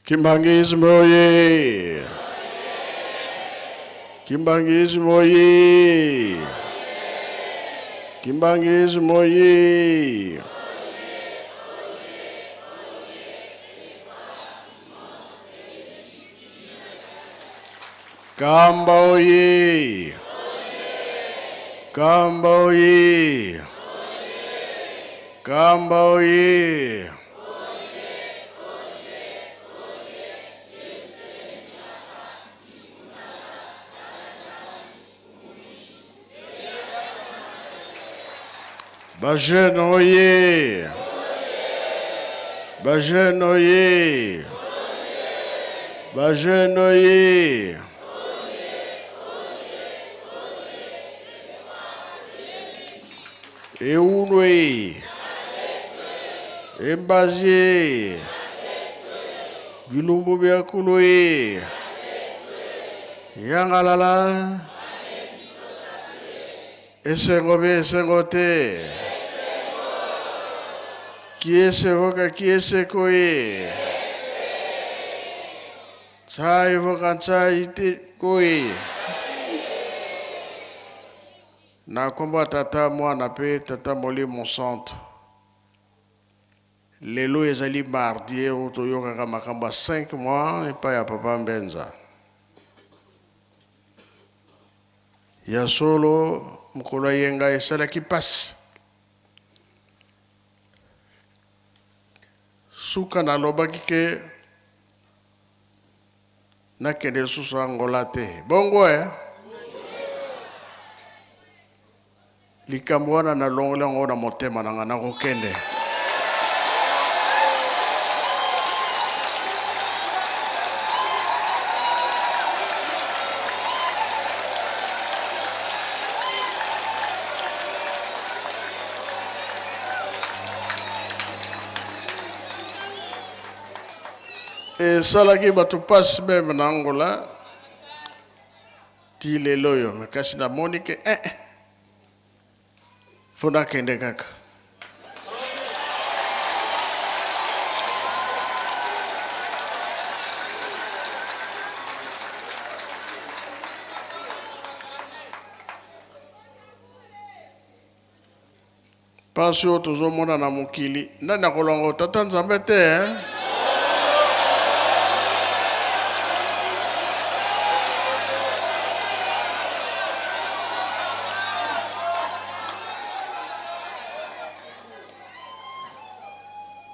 Kimbangismo oye! Kimbangismo oye! Kimbangismo oye! Kamba oye! Kamba oye! Kamba oye! Bajen oye! Bajen oye! Bajen oye! Eunwe! Embazie! Bilumbu biakulwe! Yangalala! Esengobe esengote! Kiese voka kiese koe. Chai voka chai ite koe. Na komba tata mwana pe tata moli mon centre. Lelo ezali mardi oto yoka kama kamba 5 mois et pas ya papa Mbenza. Ya solo mukolo yenga esala ki passe. Suka na lobaki ke na kende susu Angola te. Bongo likambo wana na longola ngo na motema na ngana ko kende. Et salaki batu passe même na Angola ti lelo yo me kasi na monike fona kende kaka pasio tozomona na mokili ndani akolonga tata Nzambe te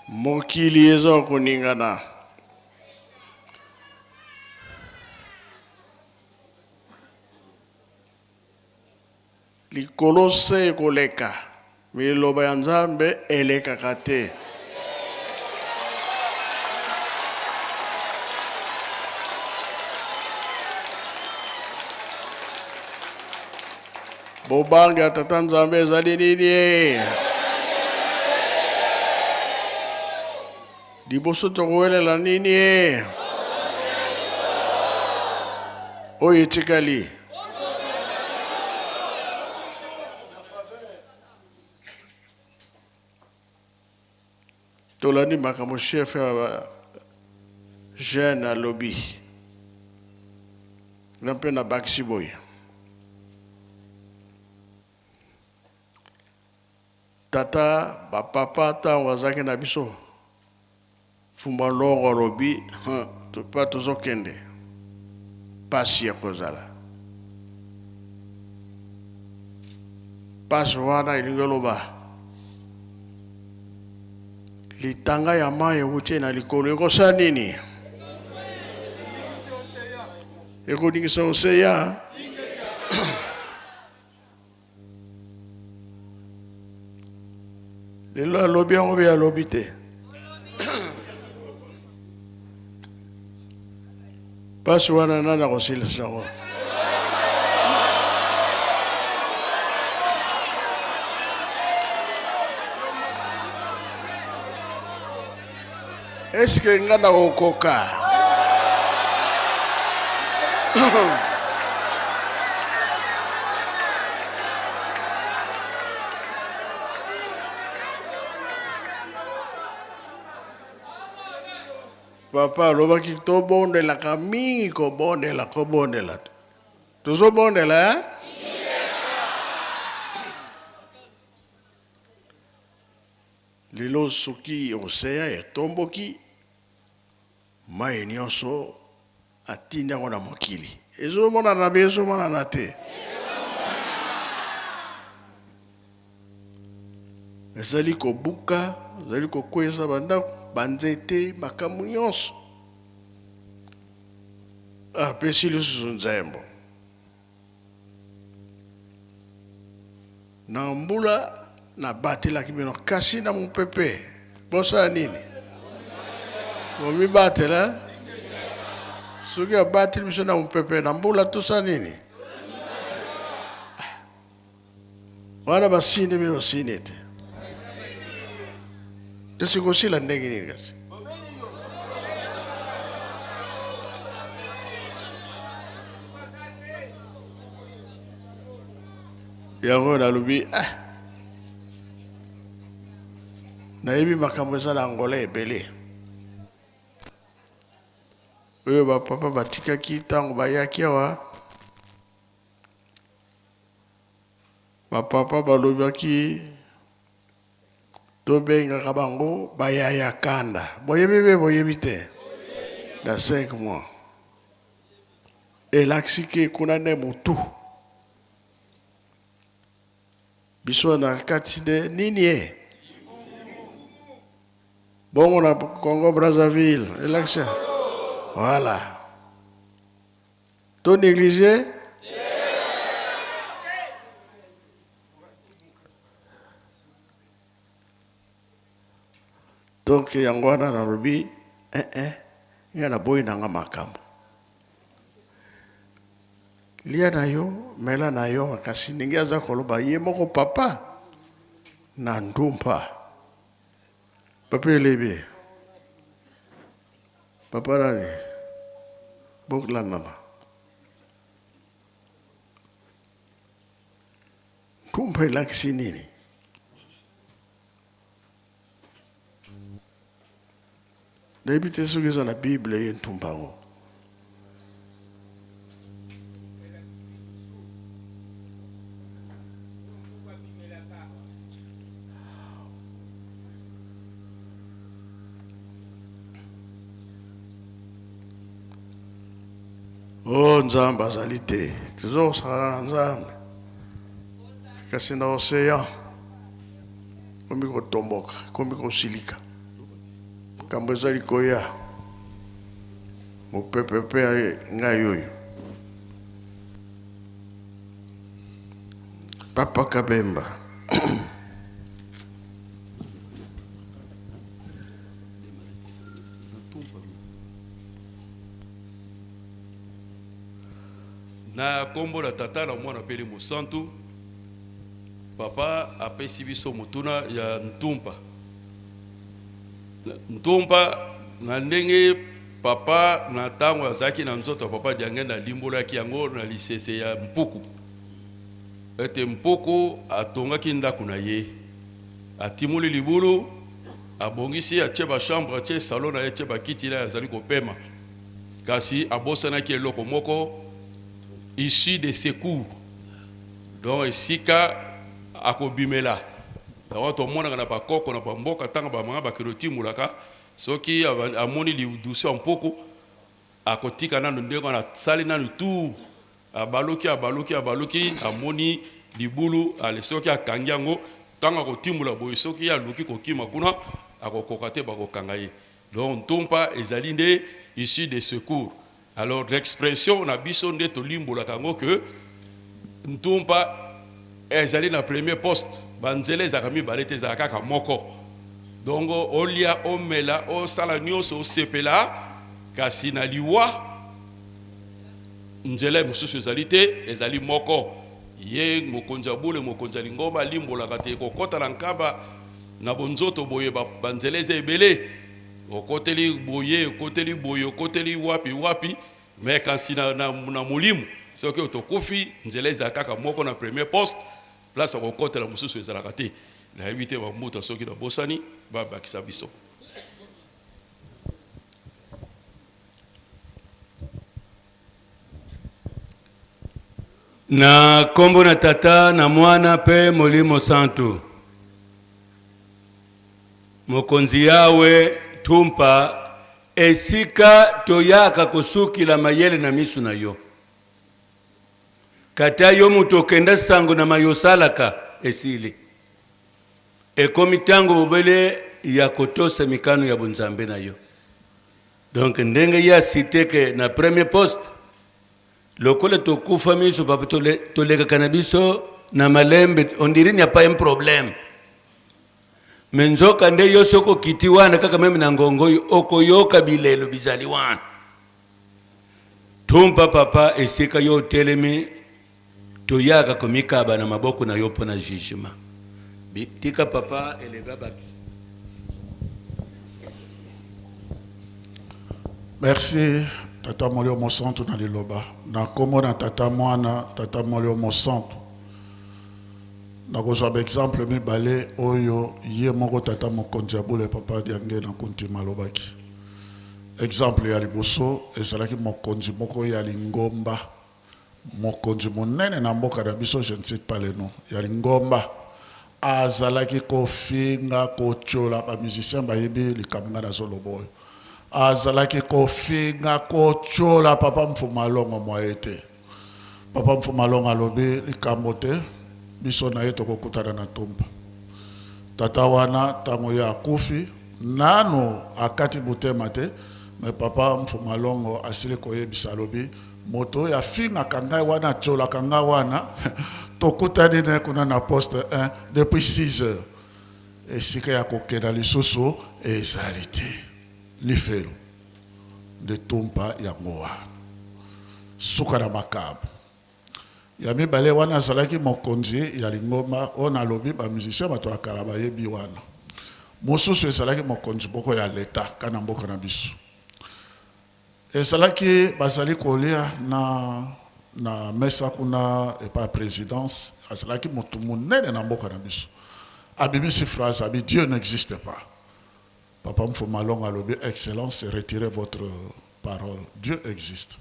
mokili eza koningana likolo se koleka miloba ya Nzambe elekaka te bobange ya tata Nzambe ezali nini liboso tokowelela nini oyo etikali tolandi makambo chef ya jeune alobi na mpe na bakisi boye tata bapapa ntango azalaki na biso fumba longo alobi pa tozokende pasi ya kozala pasi wana elingi oloba litanga ya mai ewuti na likolo ekosala nini ekoningisa oseya lelo alobi yango be alobi te pasi wana nani akosilisa yango eske nga na kokoka Papa, loba ki to bondela kamingi ko bondela. Tuzo bondela, eh? Lilo suki osea e tomboki mai nyoso atinda ngona mokili. Ezo mona na bezo mona na te. Ezali ko buka, ezali ko kweza bandako, banzete makamu nyonso. Ah, pesi lususu nzembo. Na mbula na batela kibino kasi na mupepe. Bosa nini? Bomi batela. Suki ya batela biso na mupepe na mbula tusa nini? Wana basine bino sinete. Tesi kosila ndenge nini kasi? Yango na lubi na yebi makambo ezala Angola ebele. Oyo ba papa batikaki tango bayaki awa. Ba papa balobaki tobengaka bango bayaya kanda. Boyebi te. Na 5 mois. Elaksike kuna ne mutu. Biso na kati de nini e? Bongo na Congo Brazzaville, élection. Voilà. To négligé? Donc yangwana na rubi yana boy nanga makambo. Lia na yo, mela na yo kasi ningi aza koloba ye moko papa na ndumpa. Papa elebe. Papa nani? Bokla mama. Ndumpa ilakisi nini? Debite sugiza na Bible ye ndumpa ngo. Oh nzambe azali te. Tuzosala na nzambe. Kasi na ocean. Komi kotomboka, komi kosilika. Kambo ezali koya. Mopepepe ngai yoyo. Papa Kabemba. Na kombo la tata la mwana pele mosantu papa apesi biso mutuna ya ntumpa na ndenge papa na tango azaki na nzoto papa diange na limbolaki yango na lisese ya mpuku ete mpuku atongaki ndako na ye atimuli libulu abongisi atie ba chambre atie salon na ye atie bakiti na azali kopema kasi abosanaki eloko moko issu de secours. Donc, esika akobimela. Donc, tout le monde n'a pas koko, n'a pas mboka, tanga ba manga ba kiroti mulaka. Soki amoni li douce un poko, akotika na ndeko na sali na tout, abaloki, amoni libulu, ale soki akangiango, tanga kotimula boy soki ya luki kokima kuna, akokokate bakokangaye. Donc, tompa ezalinde issu de secours. Alors, l'expression, on a bisondé to limbo la kango que Ntumpa est allé dans le premier poste. Banzele zakami balete zakaka moko. Donc, olia, omela, o salanios, o sepela, kasina liwa, nzele mususu ezalite, ezali moko. Ye mokonjabule, mokonjalingoma, limbo la kate, kokota lankaba, na bonzoto boye banzele zebele. Okoteli boye, okoteli boye, okoteli wapi, mais quand si na mulimu, c'est que otokofi, nzele zakaka moko na premier poste, place okotela mususu ezalaka te. Na éviter ba moto soki na bosani, ba bakisa biso. Na kombo na tata na mwana pe molimo santo. Mokonzi yawe tumpa esika toyaka kusukila mayele na misu na yo. Kata yo mutokenda sango na mayosalaka esili. Ekomi tango bubele ya kotosa mikano ya bunzambe na yo. Donc ndenge ya siteke na premier poste. Lokole tokufa miso papa tolega kanabiso na malembe on dirait il n'y a pas un problème. Menzoka nde yo soko kitiwana kaka meme na ngongo oko yoka bilelo bizaliwana. Tumpa papa esika yo telemi toyaka komikaba na maboko na yo pona jugement. Tika papa elega baki. Merci tata molio mosantu na liloba na komo na tata mwana tata molio mosantu na kozwa exemple mibale oyo ye moko tata mokonzi ya bule papa diange na kuntima lobaki exemple ya liboso ezalaki mokonzi moko ya lingomba mokonzi monene na mboka na biso je ne cite pas le nom ya lingomba azalaki kofinga kochola ba musicien bayebi likambo na zolobo oyo azalaki kofinga kochola papa mfumalongo moyete papa mfumalongo alobi likambo te biso na ye tokokutana na tumba tata wana tango ya akufi nano akati butema te me papa mfumalongo asili koyebisa alobi moto ya fingaka ngai wana acholaka ngai wana tokutani ne kuna na poste 1 depuis 6 heures esika ya kokenda lisusu ezali te lifelo de tumpa yango wana suka na makabu ya mibale wana azalaki mokonzi ya lingomba ona lobi ba musicien bato akala bayebi wana mosusu ezalaki mokonzi boko ya leta kana mboka na biso ezalaki bazali kolia na mesa kuna epa présidence azalaki motu monene na mboka na biso abimisi phrase abi Dieu n'existe pas. Papa Mfumalong a lobby excellence, retirez votre parole. Dieu existe.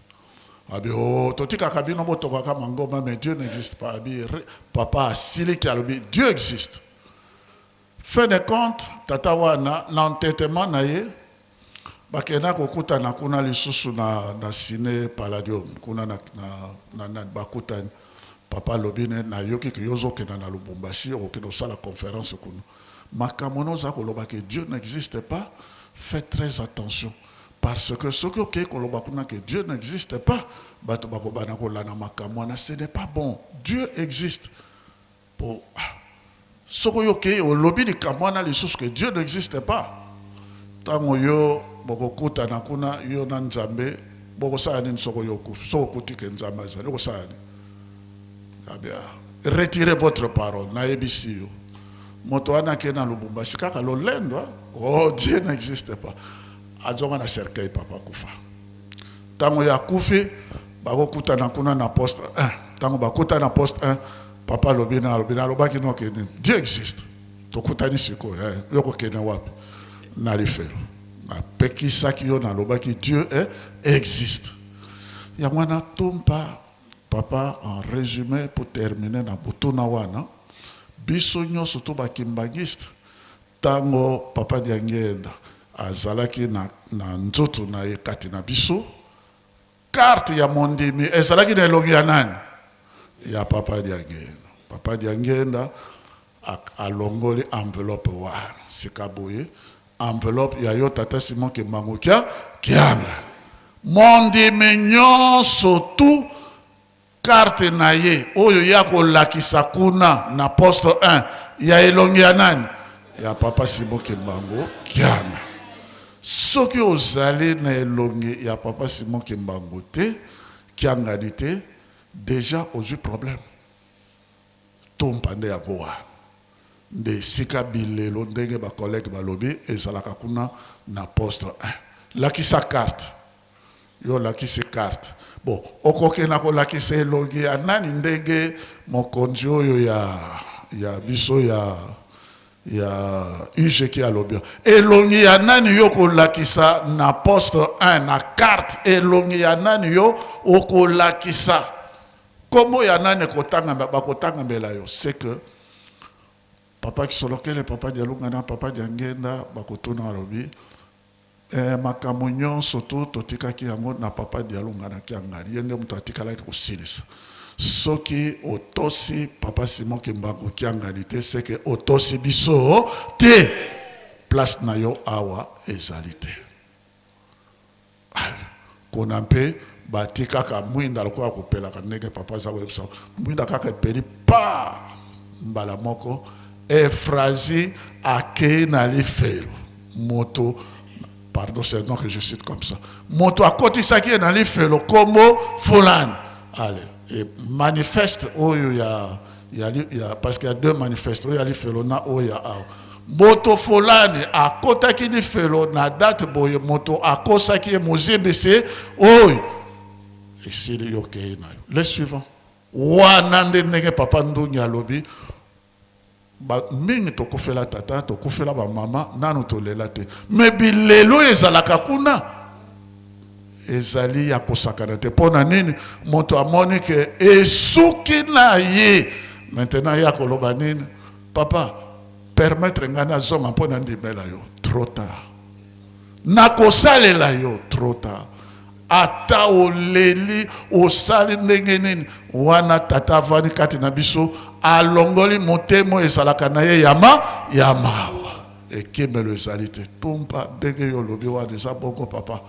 Abi oh totika kabino moto kwa mangoma mais Dieu n'existe pas. Abi papa Sili qui a lobby Dieu existe. Fin de compte tata wana l'entêtement naye bakena kokuta na kuna lisusu na ciné Palladium kuna na bakutani papa lobine na yoki ki yozo kena na Lubumbashi okino sala conférence kuna. Makamono za koloba que Dieu n'existe pas, faites très attention. Parce que ce que koloba que Dieu n'existe pas, ce n'est pas bon. Dieu existe. Pour ce que au lobby de Kamwana, les choses que Dieu n'existe pas. Tango yo bokokuta na kuna yo na nzambe boko sani nsoko yo kufi so kutike nzamba za loko sani. Retirez votre parole na ebisi yo. Motoana kena Lubumbashi kaka lolendo oh Dieu n'existe pas azonga na cercueil papa kufa tango ya kufi bakokuta na kuna na poste 1 tango bakuta na poste 1 papa lobina lobaki no ke Dieu existe tokutani siko yoko kena wapi na lifelo na pekisa kiyo na lobaki Dieu existe ya mwana tumpa papa en résumé pour terminer na butuna wana biso nyonso to bakimbangiste tango papa diangenda azalaki na nzoto na ekati na biso carte ya mondimi ezalaki na elongi ya nani ya papa diangenda alongoli enveloppe wana sikaboye enveloppe ya yo tata Simon Kimbangu kianga mondimi nyonso tu carte na ye oyo ya kolakisa kuna na poste 1 ya elongi ya nani ya papa Simon Kimbangu kiana soki ozali na elongi ya papa Simon Kimbangu te kiangani te déjà ozwi problème tompande ya goa nde sika bilelo ndenge ba collègue balobi ezalaka kuna na poste 1 lakisa carte yo lakisi carte bon okoke na ko lakisa elongi ya nani ndenge mokonzi oyo ya biso ya UGK alobi elongi ya nani yo ko lakisa na poste 1 na carte elongi ya nani yo oko lakisa Comment y en a ne kotanga mbela c'est que papa qui solokele papa dialungana papa diangenda bakotuna lobi makamunyo soto totika ki yango na papa dialungana ki angari yende muto atikala ki kosilisa soki otosi papa Simon Kimbangu ki angari te c'est que otosi biso te place na yo awa ezalite kona mpe batika ka mwinda lokola kopela ka ndenge papa za websa mwinda kaka peli pa mbala moko Ephrasie ake na lifelo moto pardon c'est le nom que je cite comme ça moto akoti saki na lifelo komo fulani allez et manifeste oyo ya parce qu'il y a deux manifestes oyo ya lifelo na oyo ya awa moto fulani akotaki lifelo na date boye moto akosaki mozembe se oyo esili yoke na yo le suivant wana ndenge papa ndungi alobi ba mingi tokufela tata tokufela ba mama nanu tolela te me bilelo ezalaka kuna ezali ya kosakana te pona nini moto amoni ke esuki na ye maintenant ya koloba nini papa permettre ngana zoma pona ndimela yo trop tard na kosalela yo trop tard ata oleli osali ndenge nini wana tata vani kati na biso alongoli motemo ezalaka na ye ya mawa ekemelo ezali te tumpa ndenge yo lobi wana eza bongo papa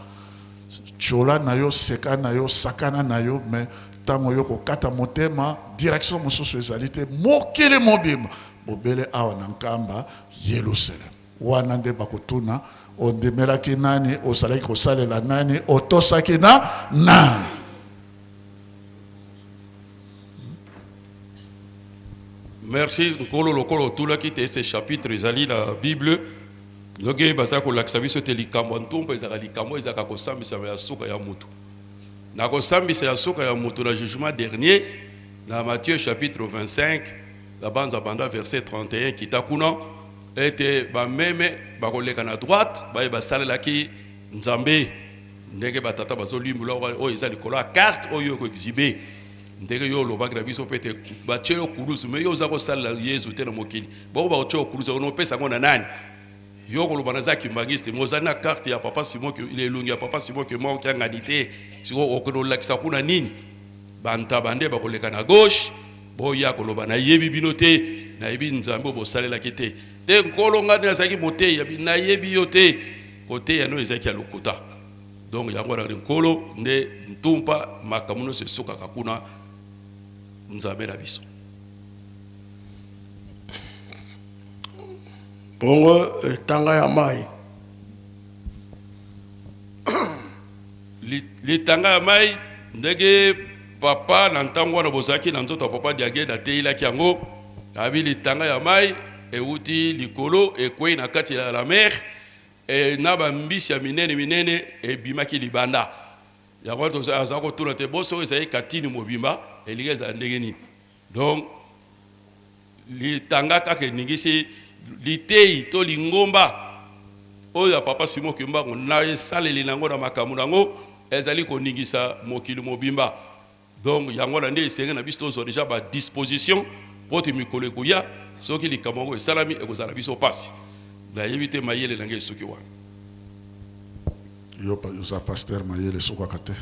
chola na yo seka na yo sakana na yo me ntango yo kokata motema direction mosusu ezali te mokili mobima bobele awa na nkamba Yerusalem wana nde bakotuna ondemelaki nani osalaki kosalela nani otosaki na nani. Merci Nkolo lokolo tula ki te ce chapitre ezali la Bible loge basa ko laksa biso te likambo ntumba ezaka likambo ezaka kosambisa ya suka ya mutu na kosambisa ya suka ya mutu na jugement dernier na Matthieu chapitre 25 la banza banda verset 31 kitakuna ete ba meme ba koleka na droite ba basalela ki nzambe ndenge batata bazolimbula o ezali kola carte oyo ko exhiber ndenge yo loba graviso pete bache yo kuruzu me yo za ko sala Yesu te na mokili bo ba ocho kuruzu ono pesa ngona nani yo ko loba na zaki magiste mozana carte ya papa Simon que il est lungi ya papa Simon que mo ki ngadite siko okono laksa kuna nini banta bande ba koleka na gauche bo ya ko loba na yebi binote na yebi nzambe bo salela kete te nkolo ngani azaki mote ya na yebi yote kote ya no ezaki ya lokuta donc yango na nkolo nde ntumpa makamuno se soka kakuna nzambe na biso bongo tanga ya mai litanga ya mai ndenge papa na ntango na bozaki na nzoto papa diage na teilaki yango abi litanga ya mai euti likolo ekwei na kati ya la mer e na ba mbisi ya minene ebimaki libanda yango to za ko tuna te boso ezai katini mobimba eligeza ndenge nini donc litanga kaka ningisi litei to lingomba oya papa Simon Kimbangu na esaleli nango na makamu nango ezali ko ningisa mokili mobimba donc yango na nde esenge na biso zo déjà ba disposition pour mikolo koya soki likambo esalami ekozala biso pasi na yebite mayele nange soki wana yo za pasteur mayele soka kate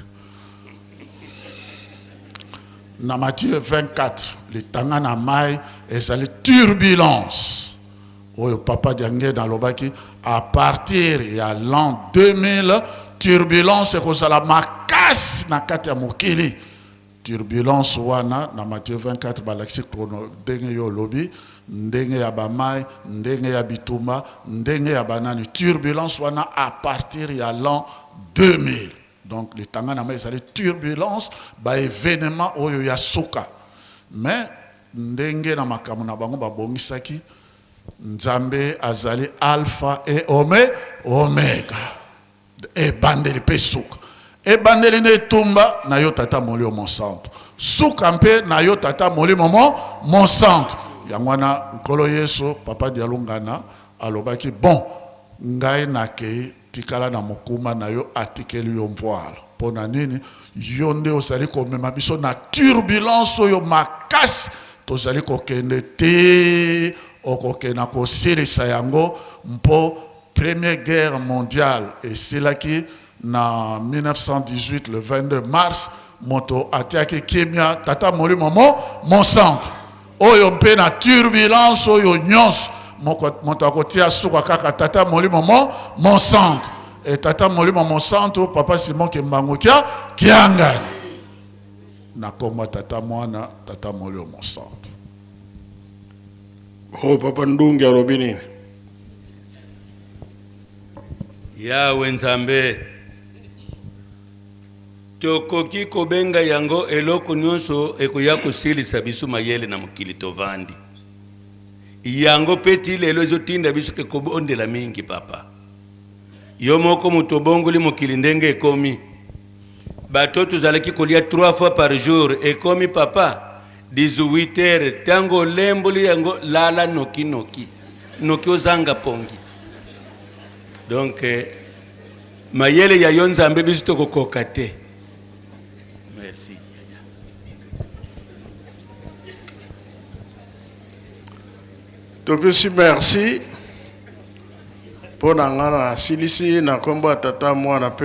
na Matthieu 24 litanga na mai ezali turbulence oyo papa diange dans lobaki à partir ya l'an 2000 turbulence ekozala makasi na kati ya mokili turbulence wana na Matthieu 24 balaksi chrono ndenge yo lobi ndenge ya bamai ndenge ya bitumba ndenge ya banani turbulence wana à partir ya l'an 2000 donc les tanga na mai ezali turbulence ba événement oyo ya suka mais ndenge na makamu na bango babongisaki nzambe azali alpha et omega e bandeli pe suka e bandeli ne tumba na yo tata molio monsanto suka mpe na yo tata molimo monsanto yangwana nkolo Yesu papa dialungana alobaki bon ngai nakei etikala na mokuma na yo atikeli yo voile pona nini yo nde ozali komema biso na turbulence oyo makasi tozali kokende te okokena kosilisa yango mpo Première Guerre mondiale esilaki na 1918 le 22 mars moto atiaki kimia tata Molimo Monsanto oyo mpe na turbulence oyo nyonso moto akotia suka kaka tata Molimo Monsanto et tata Molimo Monsanto papa Simon Kimbangu kiangani na komba tata mwana tata Molimo Monsanto. Oh papa Ndungi arobini yawe Nzambe tokoki kobenga yango eloko nyonso ekoya kosilisa biso mayele na mokili tovandi yango peti lelo ezotinda biso ke kobondela mingi papa yo moko moto bongoli mokili ndenge ekomi bato tozalaki kolia 3 fois par jour ekomi papa 18 heures tango lemboli yango lala noki ozanga pongi donc mayele ya yo Nzambe biso tokokoka te. Merci. Topesi merci pour na ngana silisi na komba tata mwana